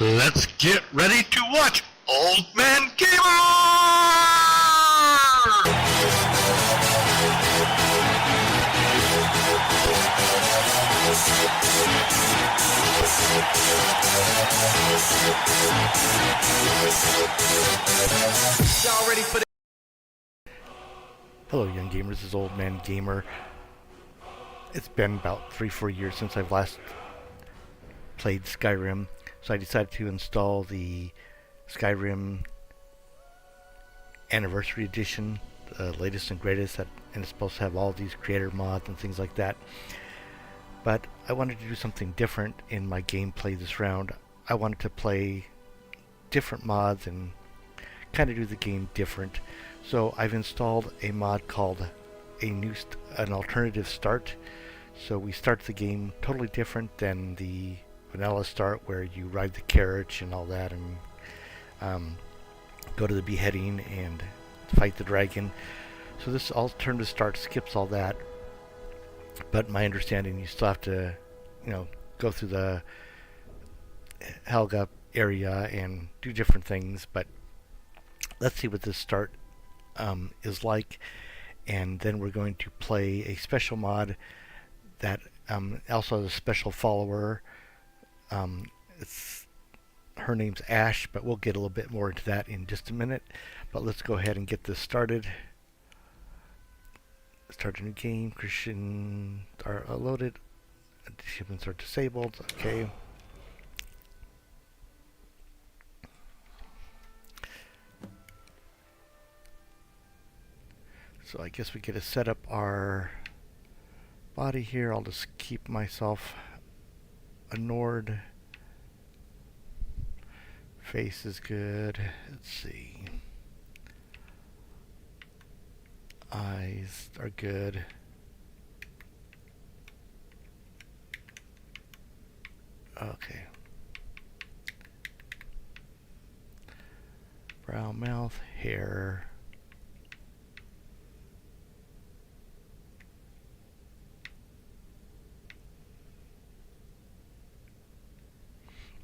Let's get ready to watch Old Man Gamer! Y'all ready for the... Hello young gamers, this is Old Man Gamer. It's been about 3-4 years since I've last played Skyrim, so I decided to install the Skyrim Anniversary Edition, the latest and greatest, and it's supposed to have all these creator mods and things like that. But I wanted to do something different in my gameplay this round. I wanted to play different mods and kind of do the game different. So I've installed a mod called an alternative start. So we start the game totally different than the vanilla start where you ride the carriage and all that and go to the beheading and fight the dragon. So this alternative start skips all that, but my understanding you still have to, go through the Helga area and do different things. But let's see what this start is like, and then we're going to play a special mod that also has a special follower. Her name's Ashe, but we'll get a little bit more into that in just a minute. But let's go ahead and get this started. Start a new game. Christians are loaded. Achievements are disabled. Okay. So I guess we get to set up our body here. I'll just keep myself a Nord. Face is good. Let's see. Eyes are good. Okay. Brow, mouth, hair.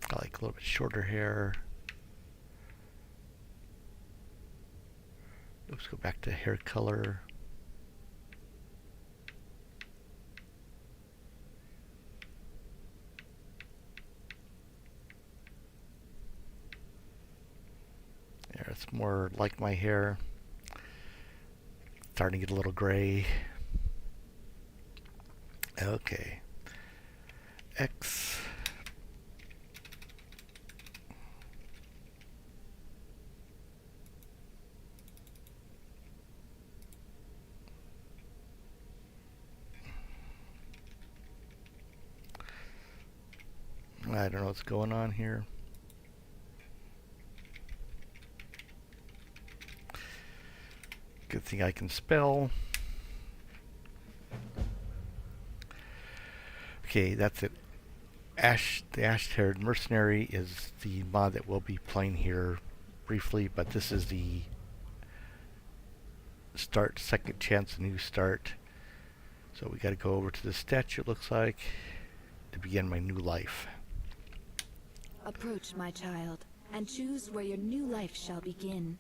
I like a little bit shorter hair. Let's go back to hair color. There, it's more like my hair. Starting to get a little gray. Okay. X. I don't know what's going on here. Good thing I can spell. Okay, that's it. Ashe, the Ash-haired mercenary is the mod that we'll be playing here briefly, but this is the start, second chance, new start. So we got to go over to the statue, it looks like, to begin my new life. Approach, my child, and choose where your new life shall begin.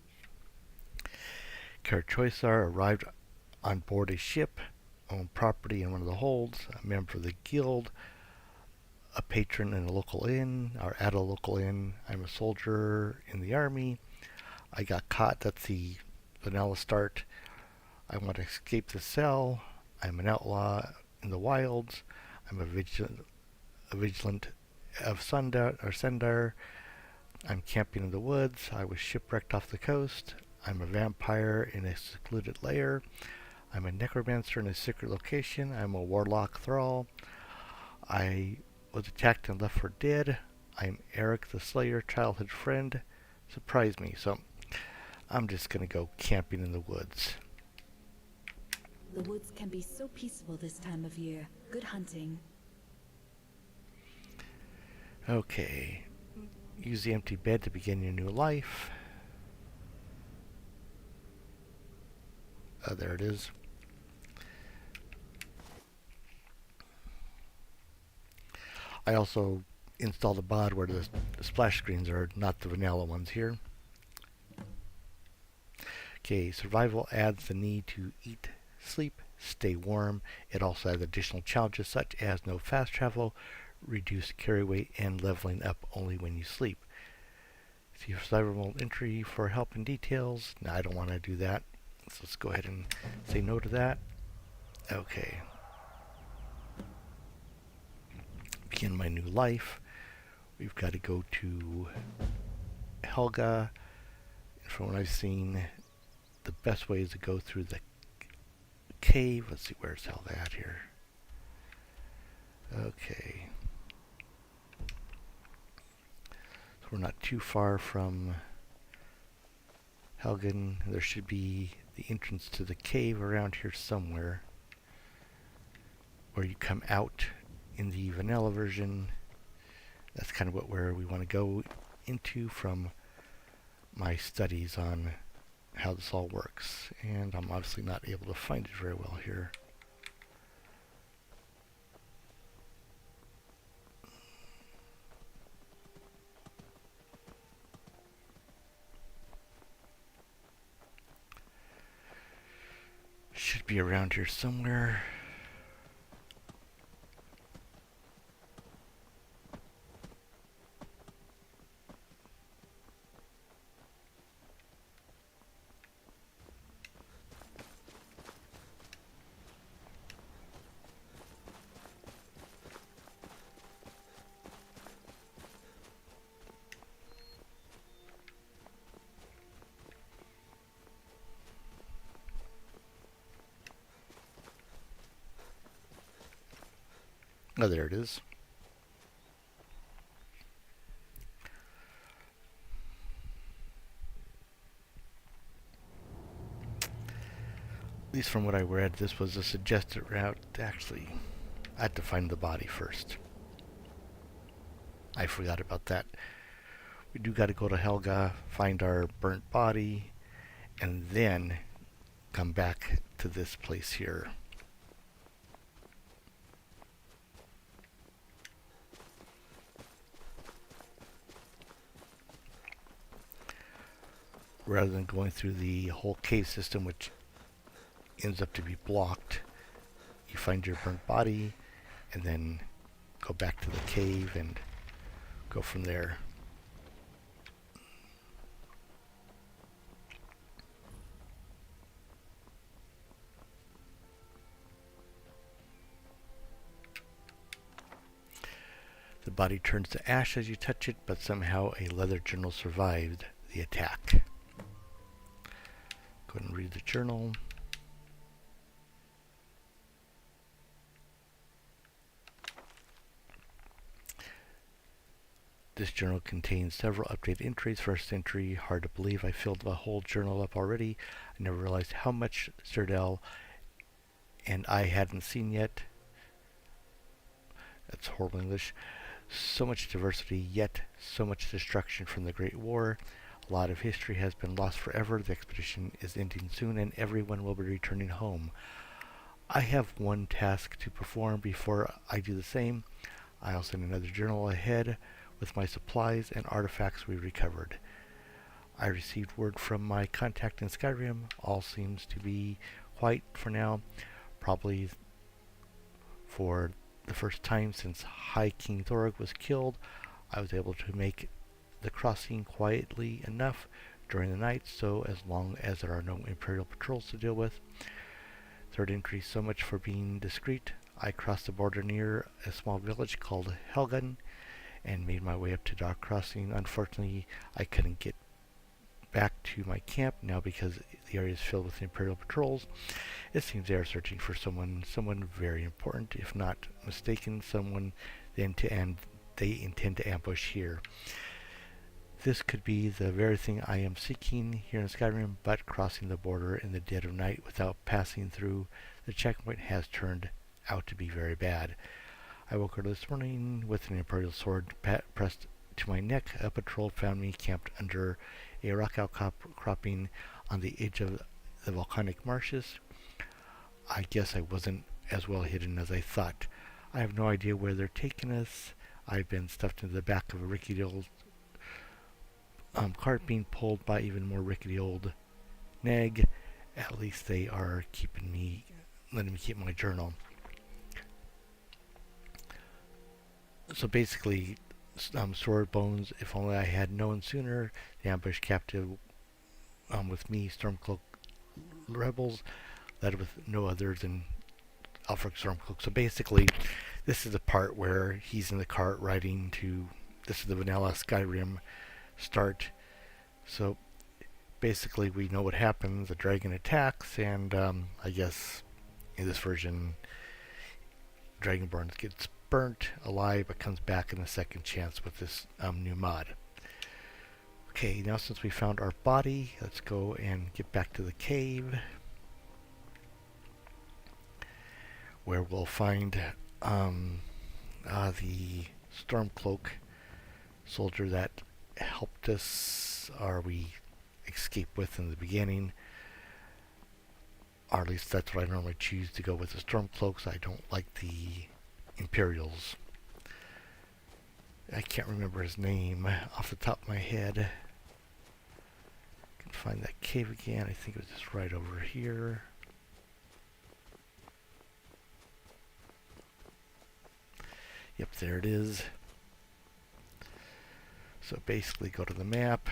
Choicer arrived on board a ship, owned property in one of the holds, a member of the guild, a patron in a local inn, or at a local inn. I'm a soldier in the army. I got caught, that's the vanilla start. I want to escape the cell. I'm an outlaw in the wilds. I'm a vigilant of Sundar. I'm camping in the woods. I was shipwrecked off the coast. I'm a vampire in a secluded lair. I'm a necromancer in a secret location. I'm a warlock thrall. I was attacked and left for dead. I'm Eric the Slayer, childhood friend. Surprise me. So I'm just gonna go camping in the woods. The woods can be so peaceful this time of year. Good hunting. Okay. Use the empty bed to begin your new life. There it is. I also install the mod where the splash screens are, not the vanilla ones here. Okay, survival adds the need to eat, sleep, stay warm. It also has additional challenges such as no fast travel, reduced carry weight, and leveling up only when you sleep. See survival entry for help and details. No, I don't want to do that. So let's go ahead and say no to that. Okay. Begin my new life. We've got to go to Helga. From what I've seen, the best way is to go through the cave. Let's see, where's Helga at here? Okay. So we're not too far from Helgen. There should be the entrance to the cave around here somewhere, where you come out in the vanilla version. That's kind of where we want to go into from my studies on how this all works. And I'm obviously not able to find it very well here. Should be around here somewhere. Oh, there it is. At least from what I read, this was a suggested route. Actually, I had to find the body first. I forgot about that. We do got to go to Helga, find our burnt body, and then come back to this place here. Rather than going through the whole cave system, which ends up to be blocked, you find your burnt body and then go back to the cave and go from there. The body turns to ash as you touch it, but somehow a leather journal survived the attack. Go ahead and read the journal. This journal contains several updated entries. First entry, hard to believe I filled the whole journal up already. I never realized how much Cerdell and I hadn't seen yet. That's horrible English. So much diversity, yet so much destruction from the Great War. A lot of history has been lost forever. The expedition is ending soon and everyone will be returning home. I have one task to perform before I do the same. I'll send another journal ahead with my supplies and artifacts we recovered. I received word from my contact in Skyrim. All seems to be quiet for now. Probably for the first time since High King Thorog was killed, I was able to make the crossing quietly enough during the night, so as long as there are no Imperial patrols to deal with. Third entry, so much for being discreet. I crossed the border near a small village called Helgen and made my way up to Dock Crossing. Unfortunately, I couldn't get back to my camp now because the area is filled with Imperial patrols. It seems they are searching for someone very important, if not mistaken, someone they intend to ambush here. This could be the very thing I am seeking here in Skyrim, but crossing the border in the dead of night without passing through the checkpoint has turned out to be very bad. I woke up this morning with an Imperial sword pressed to my neck. A patrol found me camped under a rock outcropping on the edge of the volcanic marshes. I guess I wasn't as well hidden as I thought. I have no idea where they're taking us. I've been stuffed into the back of a rickety old cart being pulled by even more rickety old nag. At least they are letting me keep my journal. So basically, sword bones, if only I had known sooner, the ambush captive with me, Stormcloak rebels, led with no other than Alfred Stormcloak. So basically, this is the part where he's in the cart riding to, this is the vanilla Skyrim start. So basically we know what happens. The dragon attacks, and I guess in this version, Dragonborn gets burnt alive but comes back in a second chance with this new mod. Okay, now since we found our body, let's go and get back to the cave, where we'll find the Stormcloak soldier that helped us, or we escaped with in the beginning. Or at least that's what I normally choose to go with, the Stormcloaks. I don't like the Imperials. I can't remember his name off the top of my head. I can find that cave again. I think it was just right over here. Yep, there it is. So basically go to the map.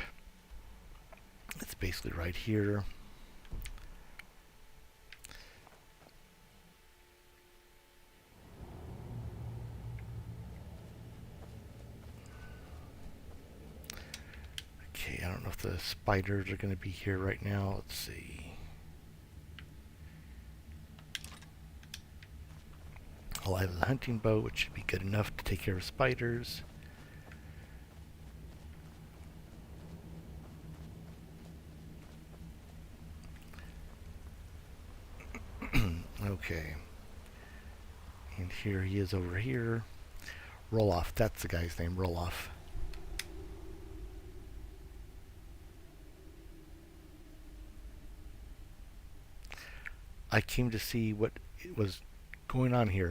It's basically right here. Okay, I don't know if the spiders are going to be here right now. Let's see. I'll have the hunting bow, which should be good enough to take care of spiders. Okay. And here he is over here. Roloff, that's the guy's name, Roloff. I came to see what was going on here.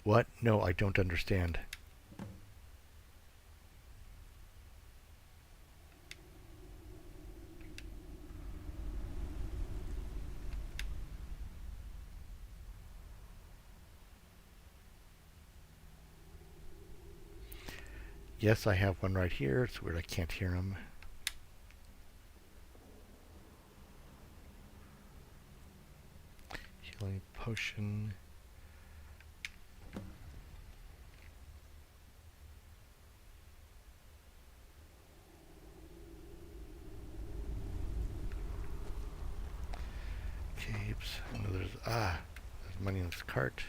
What? No, I don't understand. Yes, I have one right here. It's weird I can't hear him. Healing potion. Caves. Oh, there's money in this cart.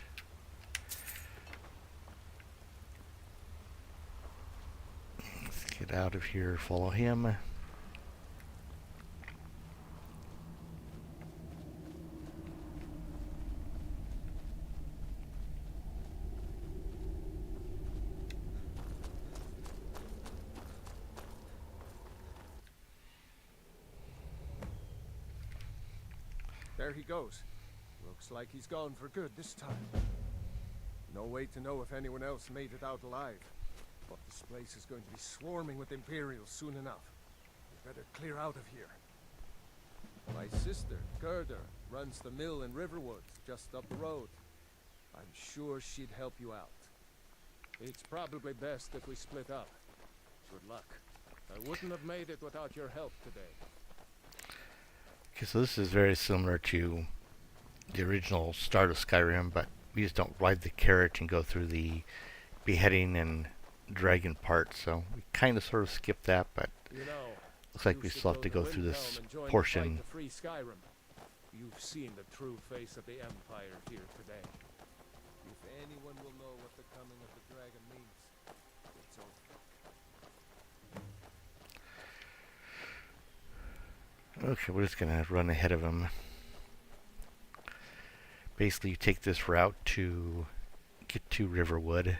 Let's get out of here. Follow him. There he goes. Looks like he's gone for good this time. No way to know if anyone else made it out alive. But this place is going to be swarming with Imperials soon enough. We better clear out of here. My sister, Gerda, runs the mill in Riverwood, just up the road. I'm sure she'd help you out. It's probably best if we split up. Good luck. I wouldn't have made it without your help today. Okay, so this is very similar to the original start of Skyrim, but we just don't ride the carriage and go through the beheading and dragon part, so we kind of sort of skip that, but looks like we still have to go through this portion. Free Skyrim. You've seen the true face of the Empire here today. If anyone will know what the coming of the dragon means, it's over. Okay, we're just gonna run ahead of him. Basically, you take this route to get to Riverwood.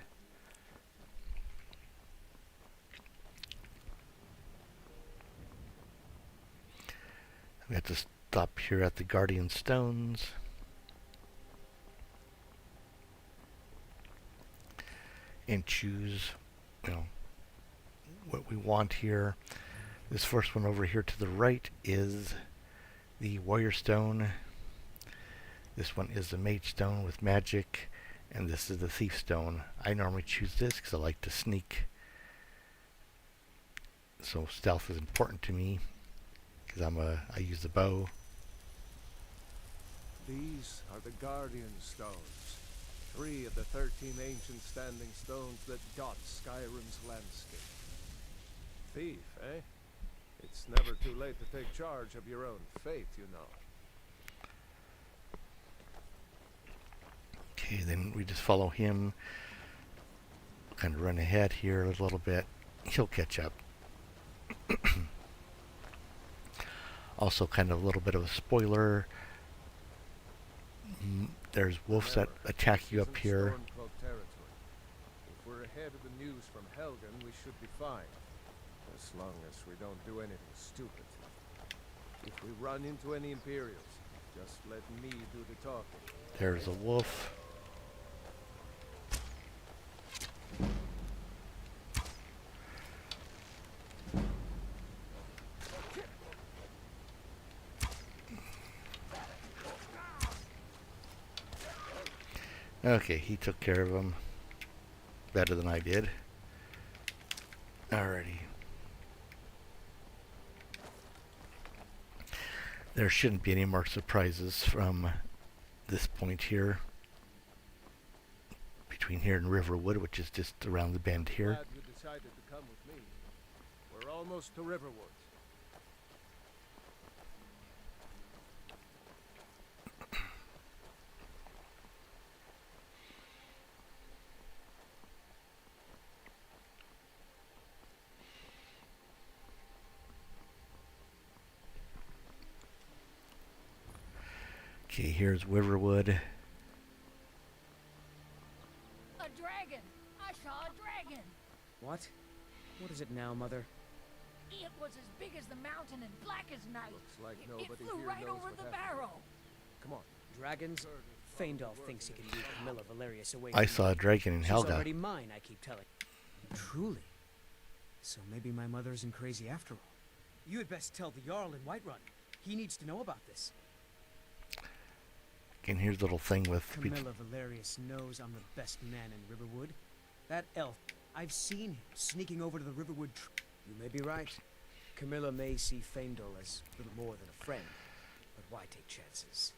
We have to stop here at the Guardian Stones. and choose, you know, what we want here. This first one over here to the right is the Warrior Stone. This one is the Mage Stone with magic, and this is the Thief Stone. I normally choose this because I like to sneak, so stealth is important to me because I use the bow. These are the Guardian Stones, 3 of the 13 ancient standing stones that dot Skyrim's landscape. Thief, eh? It's never too late to take charge of your own fate, you know. Okay, then we just follow him, kind of run ahead here a little bit. He'll catch up. Also, kind of a little bit of a spoiler. There's wolves that attack you up here. If we're ahead of the news from Helgen, we should be fine. As long as we don't do anything stupid. If we run into any Imperials, just let me do the talking. There's a wolf. Okay, he took care of him better than I did. Alrighty. There shouldn't be any more surprises from this point here. Between here and Riverwood, which is just around the bend here. Glad you decided to come with me. We're almost to Riverwood. Okay, here's Riverwood. A dragon! I saw a dragon! What? What is it now, Mother? It was as big as the mountain and black as night. Looks like It nobody flew here right knows over what the happened. barrow. Come on. Dragons? Feindal thinks he can lead Camilla Valerius away I from saw me. a dragon in She's Helga. already mine, I keep telling. Truly? So maybe my mother isn't crazy after all. You had best tell the Jarl in Whiterun. He needs to know about this. And here's a little thing with... Camilla Valerius knows I'm the best man in Riverwood. That elf, I've seen him sneaking over to the Riverwood You may be right. Camilla may see Feindal as little more than a friend. But why take chances?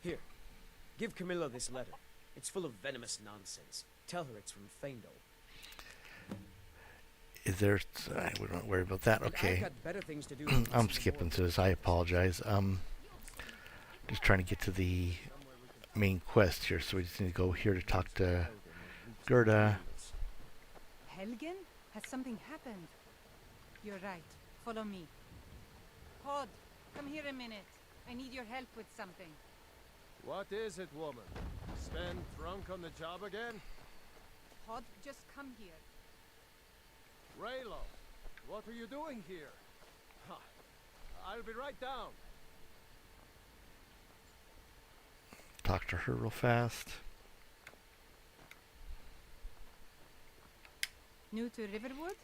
Here, give Camilla this letter. It's full of venomous nonsense. Tell her it's from Feindal. Is there... we don't worry about that. Look, Okay. I've got better things to do than I'm listen to skipping more. through this. I apologize. Just trying to get to the main quest here. So we just need to go here to talk to Gerda. Helgen? Has something happened? You're right. Follow me. Pod, come here a minute. I need your help with something. What is it, woman? Stand drunk on the job again? Pod, just come here. Raylo, what are you doing here? Ha, I'll be right down. Talk to her real fast. New to Riverwood?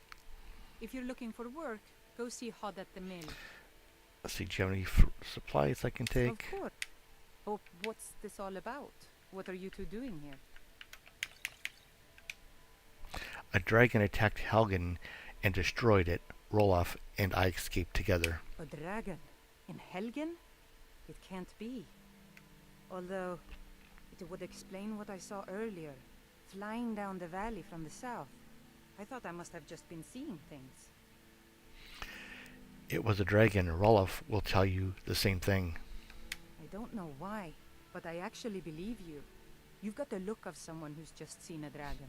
If you're looking for work, go see Hod at the mill. Let's see, do you have any supplies I can take? Of course. Oh, what's this all about? What are you two doing here? A dragon attacked Helgen and destroyed it. Roloff and I escaped together. A dragon? In Helgen? It can't be. Although, it would explain what I saw earlier. Flying down the valley from the south. I thought I must have just been seeing things. It was a dragon. Roloff will tell you the same thing. I don't know why, but I actually believe you. You've got the look of someone who's just seen a dragon.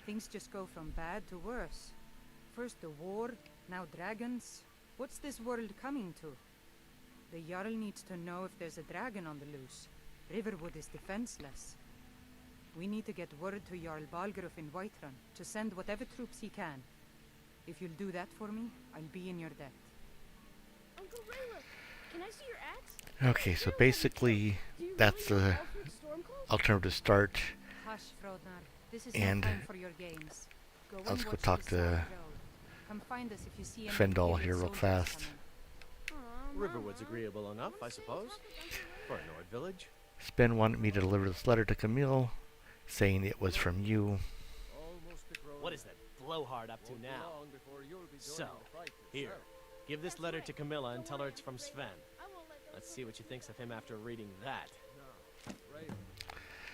Things just go from bad to worse. First the war, now dragons. What's this world coming to? The Jarl needs to know if there's a dragon on the loose. Riverwood is defenseless. We need to get word to Jarl Balgruuf in Whiterun to send whatever troops he can. If you'll do that for me, I'll be in your debt. Uncle Raylo, can I see your axe? Okay, so basically, that's the alternative start. Hush, Frodnar. This is And no time for your games. Go and let's go watch talk the to side road. Come find us if you see any Fendel Imperial here real soldiers fast. coming. Riverwood's agreeable enough, I suppose. For a Nord village. Spen wanted me to deliver this letter to Camille, saying it was from you. Almost a grown What is that blowhard up to Won't be now? long before you'll be So, joining the fight here, yourself. give this letter to Camilla and tell her it's from Sven. I won't let those Let's see what she thinks of him after reading that. Now, Raven,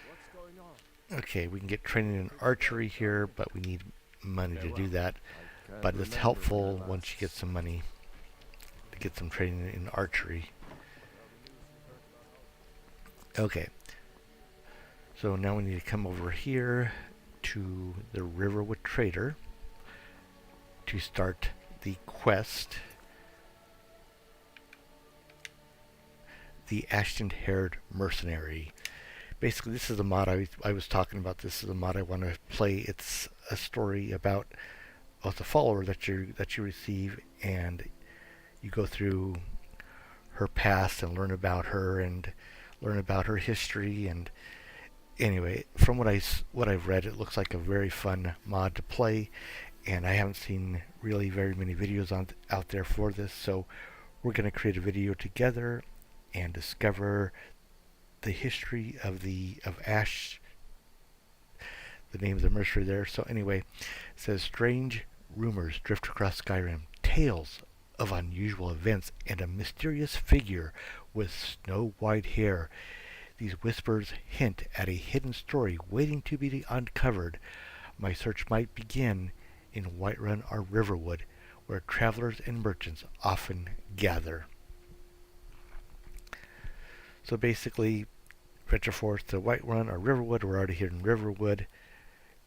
what's going on? Okay, we can get training in archery here, but we need money to do that. I can't But it's remember helpful when I once you last get some money to get some training in archery. Okay. So now we need to come over here to the Riverwood Trader to start the quest. The Ashen-Haired Mercenary. Basically, this is the mod I was talking about. This is the mod I want to play. It's a story about the follower that you receive, and you go through her past and learn about her and learn about her history. And anyway, from what I've read, it looks like a very fun mod to play, and I haven't seen really very many videos out there for this. So we're going to create a video together and discover the history of Ashe, the name of the mercenary there. So anyway, it says strange rumors drift across Skyrim, tales of unusual events, and a mysterious figure with snow-white hair. These whispers hint at a hidden story waiting to be uncovered. My search might begin in Whiterun or Riverwood, where travelers and merchants often gather. So basically, venture forth to Whiterun or Riverwood. We're already here in Riverwood,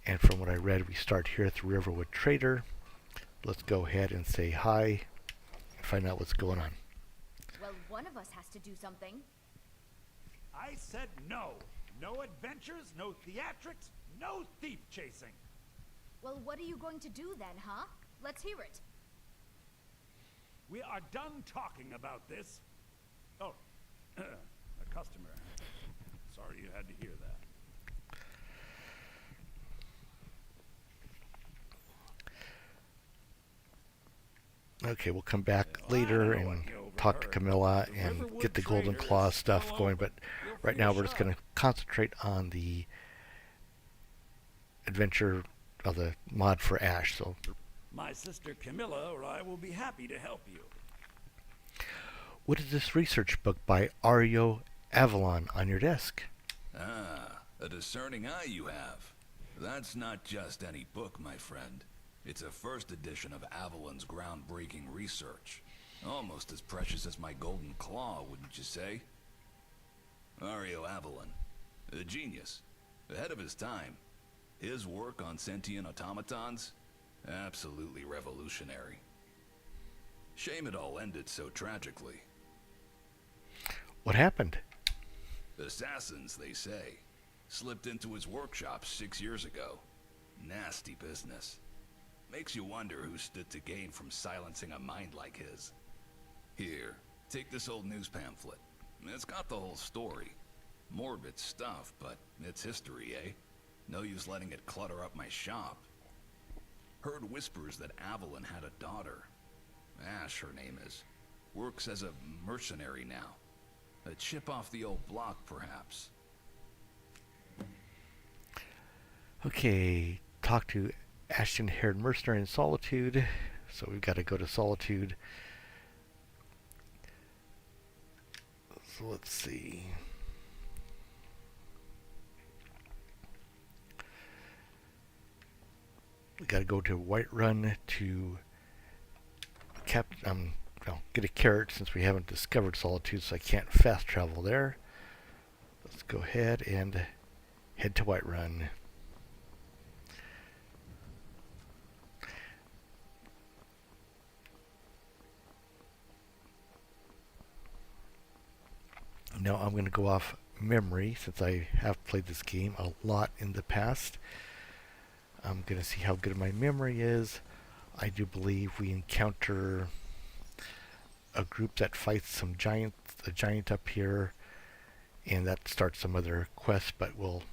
and from what I read, we start here at the Riverwood Trader. Let's go ahead and say hi and find out what's going on. Well, one of us has to do something. I said no. No adventures, no theatrics, no thief chasing. Well, what are you going to do then, huh? Let's hear it. We are done talking about this. Oh, a customer. Sorry you had to hear that. Okay, we'll come back later and talk to Camilla and get the Golden Claw stuff going, but right now we're just going to concentrate on the adventure of the mod for Ashe. So My sister Camilla or I will be happy to help you. what is this research book by Ario Avalon on your desk? Ah, a discerning eye you have. That's not just any book, my friend. It's a first edition of Avalon's groundbreaking research. Almost as precious as my golden claw, wouldn't you say? Ario Avalon, a genius, ahead of his time. His work on sentient automatons, absolutely revolutionary. Shame it all ended so tragically. What happened? Assassins, they say, slipped into his workshop 6 years ago. Nasty business. Makes you wonder who stood to gain from silencing a mind like his. Here, take this old news pamphlet. It's got the whole story. Morbid stuff, but it's history, eh? No use letting it clutter up my shop. Heard whispers that Avalon had a daughter. Ashe, her name is. Works as a mercenary now. A chip off the old block, perhaps. Okay, talk to Ashen-Haired Mercenary in Solitude. So we've got to go to Solitude. So let's see. We got to go to Whiterun to get a carrot since we haven't discovered Solitude, so I can't fast travel there. Let's go ahead and head to Whiterun. Now I'm going to go off memory since I have played this game a lot in the past. I'm going to see how good my memory is. I do believe we encounter a group that fights a giant up here, and that starts some other quests, but we'll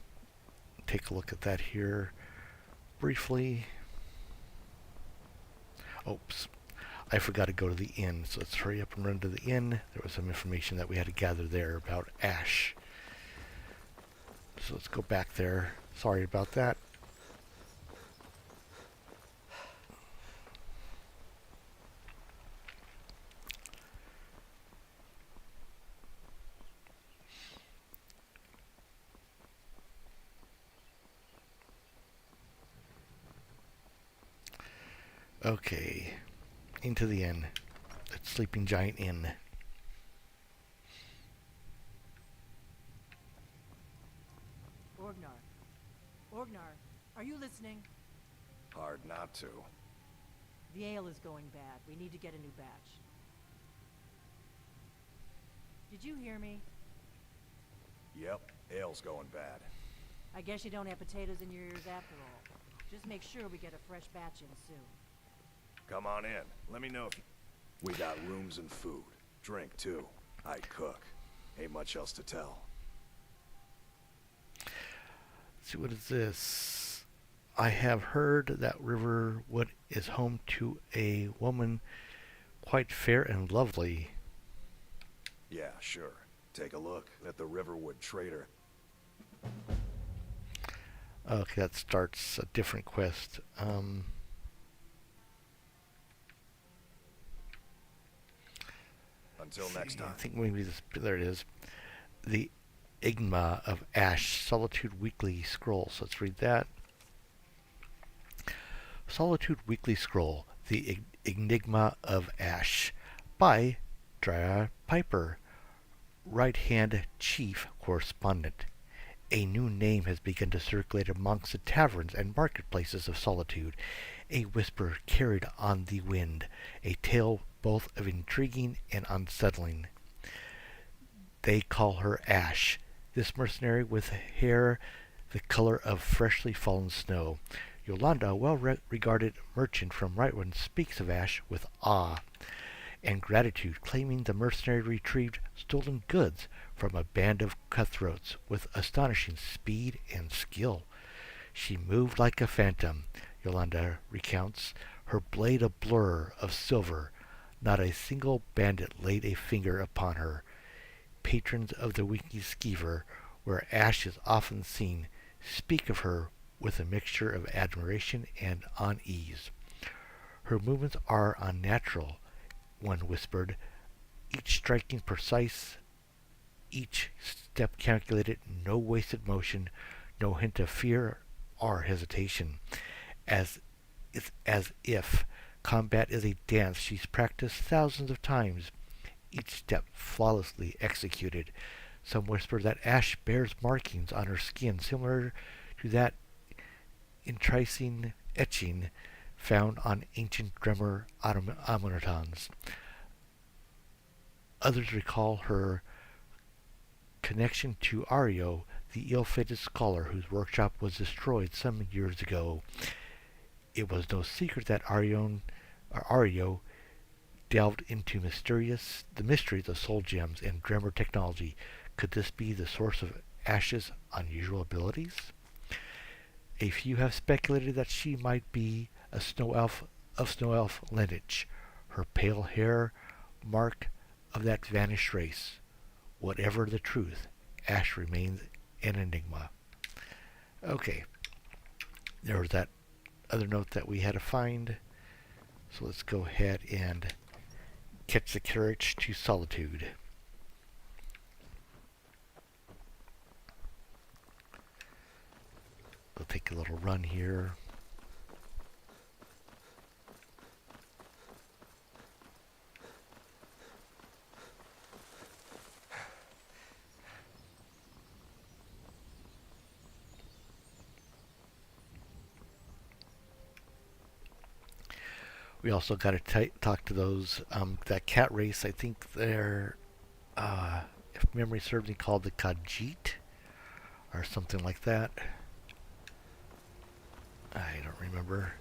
take a look at that here briefly. Oops. I forgot to go to the inn, so let's hurry up and run to the inn. There was some information that we had to gather there about Ashe. So let's go back there. Sorry about that. Okay, into the inn. That Sleeping Giant Inn. Orgnar, are you listening? Hard not to. The ale is going bad. We need to get a new batch. Did you hear me? Yep, ale's going bad. I guess you don't have potatoes in your ears after all. Just make sure we get a fresh batch in soon. Come on in. Let me know if we got rooms and food. Drink, too. I cook. Ain't much else to tell. Let's see, what is this? I have heard that Riverwood is home to a woman quite fair and lovely. Yeah, sure. Take a look at the Riverwood Trader. Okay, that starts a different quest. Until next time. I think maybe this, there it is. The Enigma of Ashe, Solitude Weekly Scroll. So let's read that. Solitude Weekly Scroll, The Enigma of Ashe, by Drea Piper, Right-Hand Chief Correspondent. A new name has begun to circulate amongst the taverns and marketplaces of Solitude, a whisper carried on the wind, a tale both of intriguing and unsettling. They call her Ashe, this mercenary with hair the color of freshly fallen snow. Yolanda, a well-regarded merchant from Rightwood, speaks of Ashe with awe and gratitude, claiming the mercenary retrieved stolen goods from a band of cutthroats with astonishing speed and skill. She moved like a phantom, Yolanda recounts, her blade a blur of silver. Not a single bandit laid a finger upon her. Patrons of the Winky Skeever, where Ashe is often seen, speak of her with a mixture of admiration and unease. Her movements are unnatural, one whispered, each striking precise, each step calculated, no wasted motion, no hint of fear or hesitation. As if combat is a dance she's practiced thousands of times, each step flawlessly executed. Some whisper that Ashe bears markings on her skin similar to that enticing etching found on ancient Dremor automatons. Others recall her connection to Ario, the ill-fated scholar whose workshop was destroyed some years ago. It was no secret that Ario delved into the mysteries of soul gems and Dremor technology. Could this be the source of Ashe's unusual abilities? A few have speculated that she might be a snow elf of snow elf lineage, her pale hair mark of that vanished race. Whatever the truth, Ashe remains an enigma. Okay, there was that other note that we had to find. So let's go ahead and catch the carriage to Solitude. We'll take a little run here. We also got to talk to those, that cat race. I think they're, if memory serves me, called the Khajiit or something like that. I don't remember.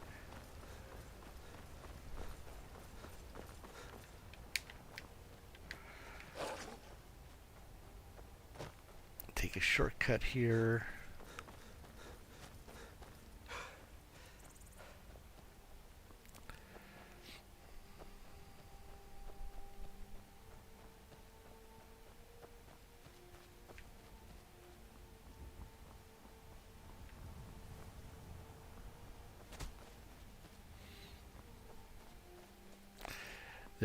Take a shortcut here.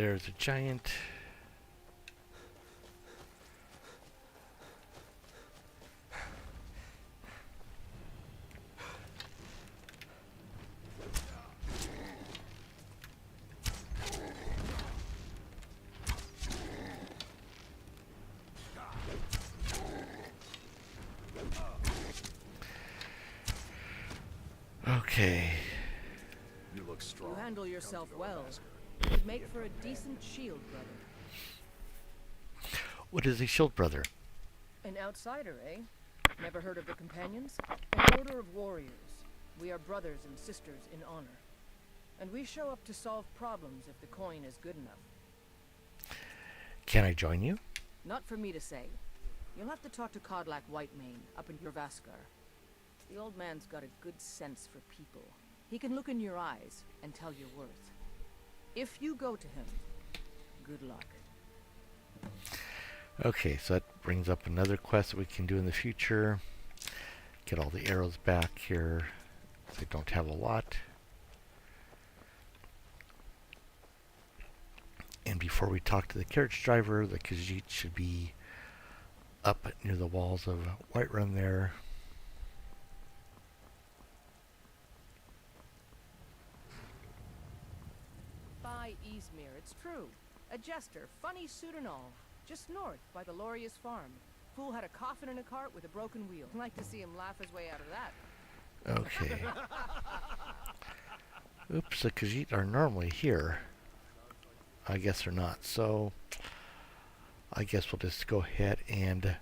There's a giant. Okay. You look strong. You handle yourself well. You'd make for a decent shield, brother. What is a shield brother? An outsider, eh? Never heard of the Companions? An order of warriors. We are brothers and sisters in honor. And we show up to solve problems if the coin is good enough. Can I join you? Not for me to say. You'll have to talk to Kodlak Whitemane up in Jorvaskar. The old man's got a good sense for people. He can look in your eyes and tell your worth. If you go to him, good luck. Okay, so that brings up another quest that we can do in the future. Get all the arrows back here. I don't have a lot. And before we talk to the carriage driver, the Khajiit should be up near the walls of Whiterun there. By Izmir, it's true. A jester, funny suit and all. Just north, by the Loria's farm. Fool had a coffin in a cart with a broken wheel. Like to see him laugh his way out of that. Okay. Oops, the Khajiit are normally here. I guess they're not, so I guess we'll just go ahead and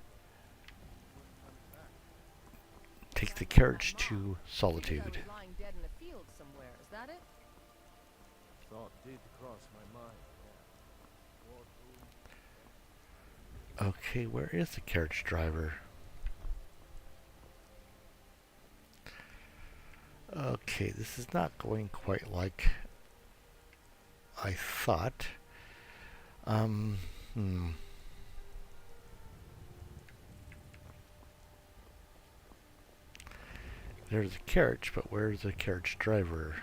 take the carriage to Solitude. Lying dead in a field somewhere, is that it? Thought did cross my mind. Okay, where is the carriage driver? Okay, this is not going quite like I thought. There's a carriage, but where's the carriage driver?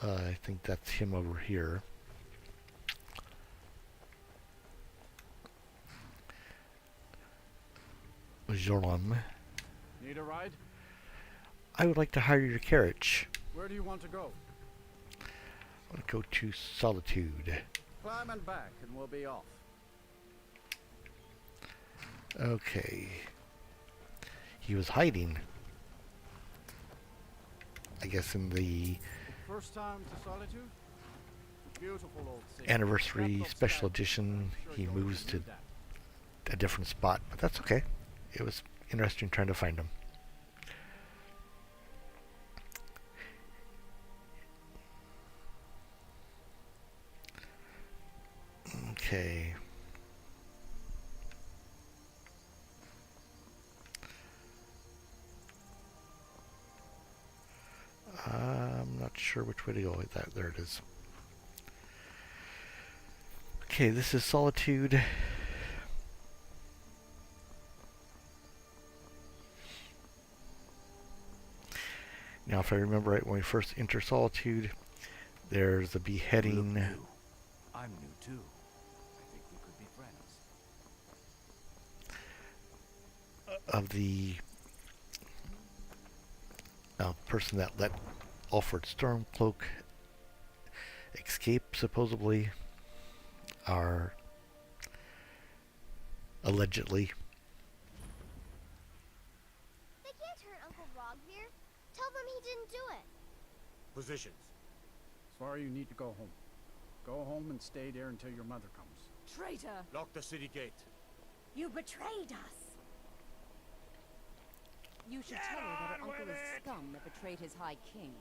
I think that's him over here. Jorlum. Need a ride? I would like to hire your carriage. Where do you want to go? I want to go to Solitude. Climb and back and we'll be off. Okay. He was hiding. I guess in the First time to Solitude? Beautiful old city. anniversary special edition, he moves to a different spot, but that's okay. It was interesting trying to find him. Okay. I'm not sure which way to go with that. There it is. Okay, this is Solitude. Now, if I remember right, when we first enter Solitude, there's a beheading. I'm new too. I think we could be friends. Of the person that let Alfred Stormcloak escape, supposedly, are allegedly. They can't hurt Uncle Rogvir. Tell them he didn't do it. Positions. Sorry, you need to go home. Go home and stay there until your mother comes. Traitor! Lock the city gate. You betrayed us! You should tell her that her uncle is scum that betrayed his High King.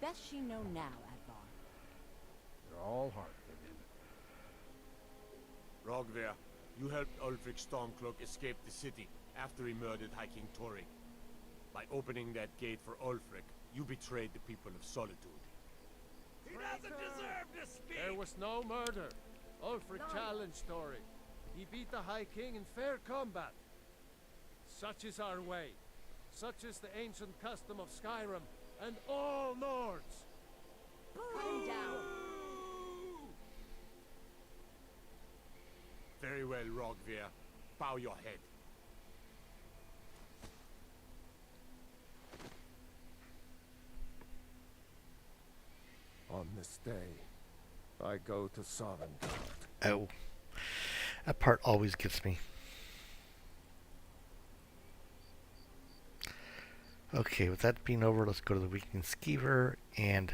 Best she know now, Advar. They're all hard, Vivian. Rogvir, you helped Ulfric Stormcloak escape the city after he murdered High King Toring. By opening that gate for Ulfric, you betrayed the people of Solitude. He doesn't deserve to speak! There was no murder. Ulfric challenged Toring. He beat the High King in fair combat. Such is our way. Such is the ancient custom of Skyrim and all Nords. Put him down. Very well, Rogvir. Bow your head. On this day, I go to Sovngarde. Oh. That part always gets me. Okay, with that being over, let's go to the weekend skeever and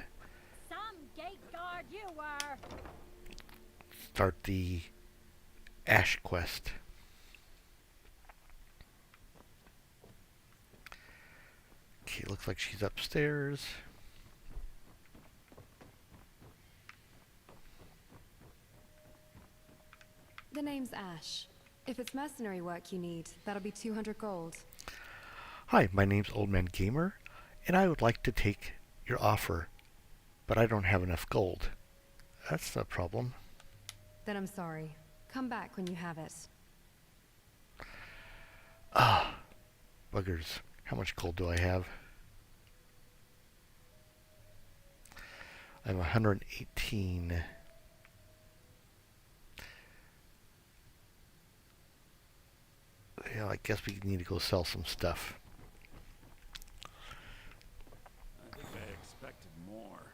Some gate guard you were. start the Ashe quest. Okay, looks like she's upstairs. The name's Ashe. If it's mercenary work you need, that'll be 200 gold. Hi, my name's Old Man Gamer, and I would like to take your offer, but I don't have enough gold. That's a problem. Then I'm sorry. Come back when you have it. Ah, buggers. How much gold do I have? I have 118. Yeah, I guess we need to go sell some stuff. I think I expected more.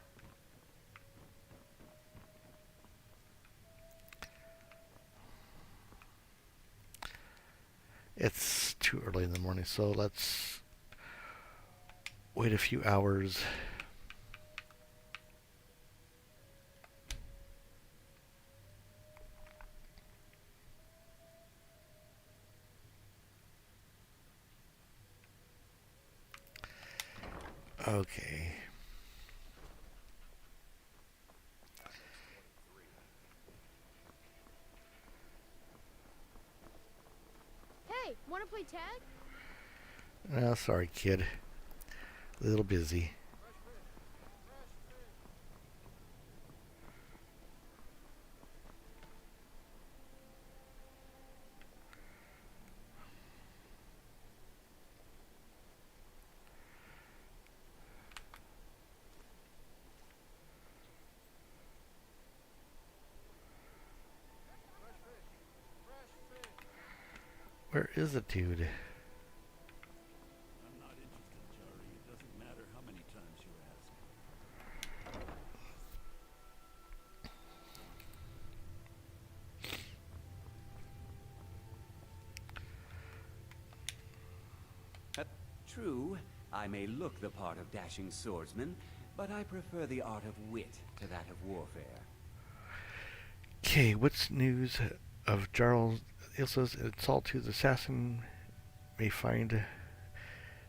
It's too early in the morning, so let's wait a few hours. Okay. Hey, wanna play tag? Oh, sorry, kid. A little busy. Where is the dude? I'm not interested, Jari. It doesn't matter how many times you ask. True, I may look the part of dashing swordsman, but I prefer the art of wit to that of warfare. Okay, what's news of Jarl Ilsa's assault to the assassin may find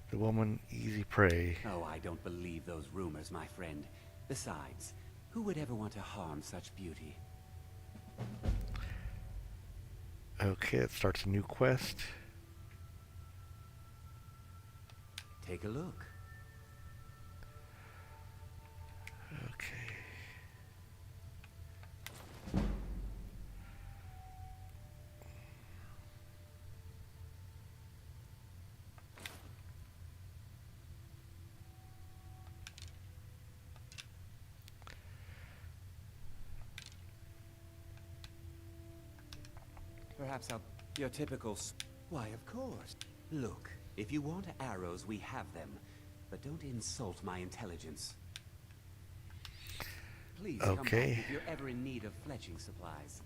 the woman easy prey. Oh, I don't believe those rumors, my friend. Besides, who would ever want to harm such beauty? Okay, it starts a new quest. Take a look. Okay. Perhaps your typical... Why, of course. Look, if you want arrows, we have them. But don't insult my intelligence. Please come back if you're ever in need of fletching supplies.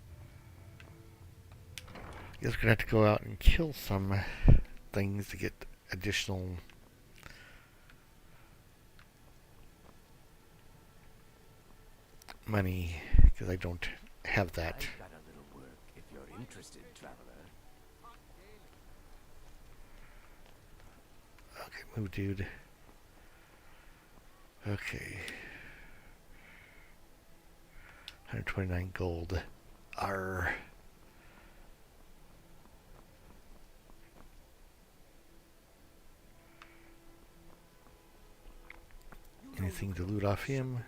Guess we're gonna have to go out and kill some things to get additional money, because I don't have that. I've got a little work if you're interested, traveler. Okay, move, dude. Okay. 129 gold. Arr. Anything to loot off him?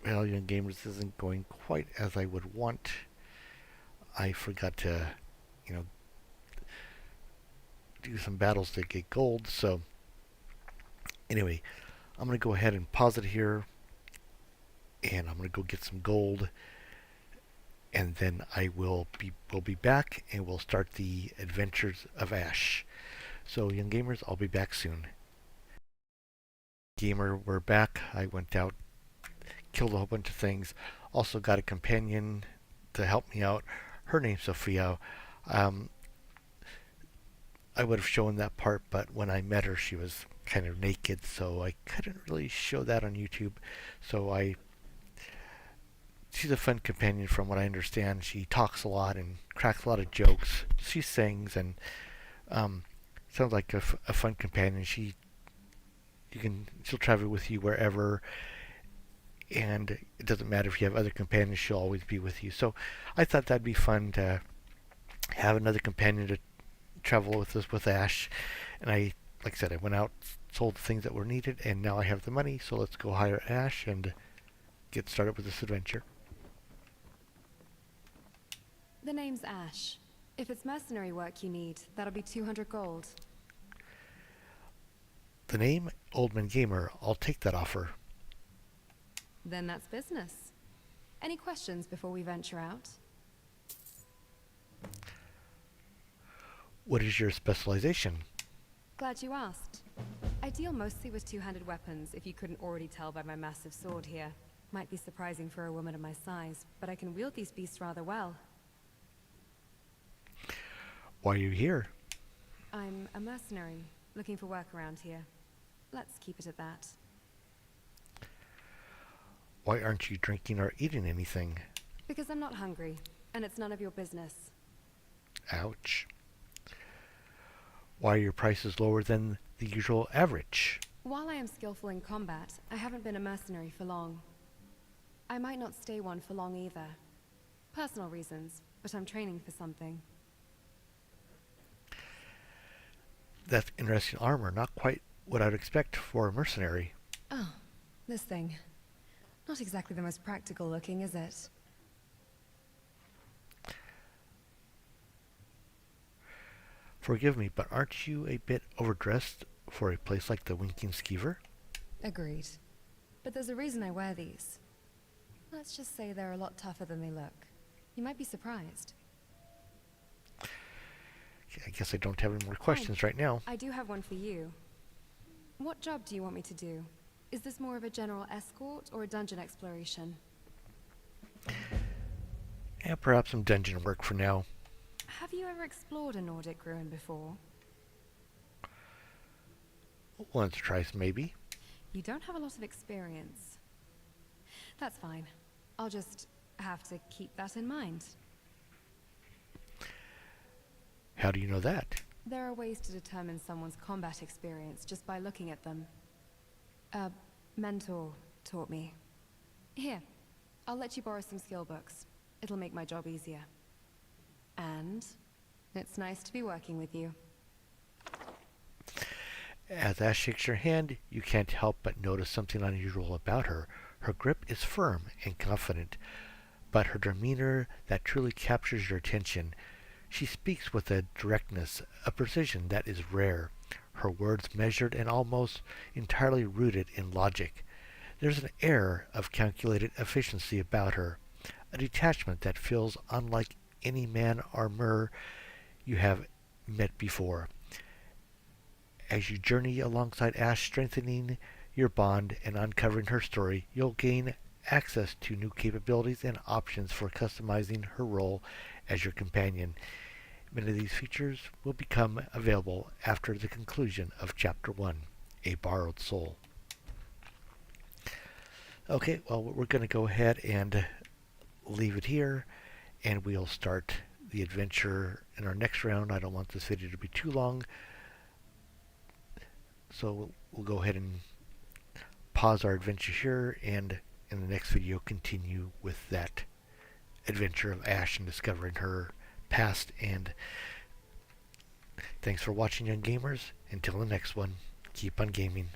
Well, young gamers, this isn't going quite as I would want. I forgot to, do some battles to get gold. So anyway, I'm going to go ahead and pause it here, and I'm going to go get some gold, and then we'll be back, and we'll start the adventures of Ashe. So young gamers, I'll be back soon. Gamer, we're back. I went out, killed a whole bunch of things. Also got a companion to help me out. Her name's Sophia. I would have shown that part, but when I met her, she was kind of naked, so I couldn't really show that on YouTube. So she's a fun companion from what I understand. She talks a lot and cracks a lot of jokes. She sings and sounds like a fun companion. She'll travel with you wherever, and it doesn't matter if you have other companions, she'll always be with you. So I thought that'd be fun to have another companion to travel with us with Ashe. And like I said, I went out, sold the things that were needed, and now I have the money, so let's go hire Ashe and get started with this adventure. The name's Ashe. If it's mercenary work you need, that'll be 200 gold. The name, Old Man Gamer. I'll take that offer. Then that's business. Any questions before we venture out? What is your specialization? Glad you asked. I deal mostly with two-handed weapons, if you couldn't already tell by my massive sword here. Might be surprising for a woman of my size, but I can wield these beasts rather well. Why are you here? I'm a mercenary, looking for work around here. Let's keep it at that. Why aren't you drinking or eating anything? Because I'm not hungry, and it's none of your business. Ouch. Why are your prices lower than the usual average? While I am skillful in combat, I haven't been a mercenary for long. I might not stay one for long either. Personal reasons, but I'm training for something. That's interesting armor. Not quite what I'd expect for a mercenary. Oh, this thing. Not exactly the most practical looking, is it? Forgive me, but aren't you a bit overdressed for a place like the Winking Skeever? Agreed. But there's a reason I wear these. Let's just say they're a lot tougher than they look. You might be surprised. I guess I don't have any more questions right now. I do have one for you. What job do you want me to do? Is this more of a general escort or a dungeon exploration? Yeah, perhaps some dungeon work for now. Have you ever explored a Nordic ruin before? Once or twice, maybe. You don't have a lot of experience. That's fine. I'll just have to keep that in mind. How do you know that? There are ways to determine someone's combat experience just by looking at them. A mentor taught me. Here, I'll let you borrow some skill books. It'll make my job easier. And it's nice to be working with you. As Ashe shakes your hand, you can't help but notice something unusual about her. Her grip is firm and confident, but her demeanor that truly captures your attention. She speaks with a directness, a precision that is rare. Her words measured and almost entirely rooted in logic. There's an air of calculated efficiency about her, a detachment that feels unlike any man or mer you have met before. As you journey alongside Ashe, strengthening your bond and uncovering her story, you'll gain access to new capabilities and options for customizing her role as your companion. Many of these features will become available after the conclusion of Chapter 1, A Borrowed Soul. Okay, well, we're going to go ahead and leave it here, and we'll start the adventure in our next round. I don't want this video to be too long, so we'll go ahead and pause our adventure here, and in the next video continue with that adventure of Ashe and discovering her past. And thanks for watching, young gamers. Until the next one, keep on gaming.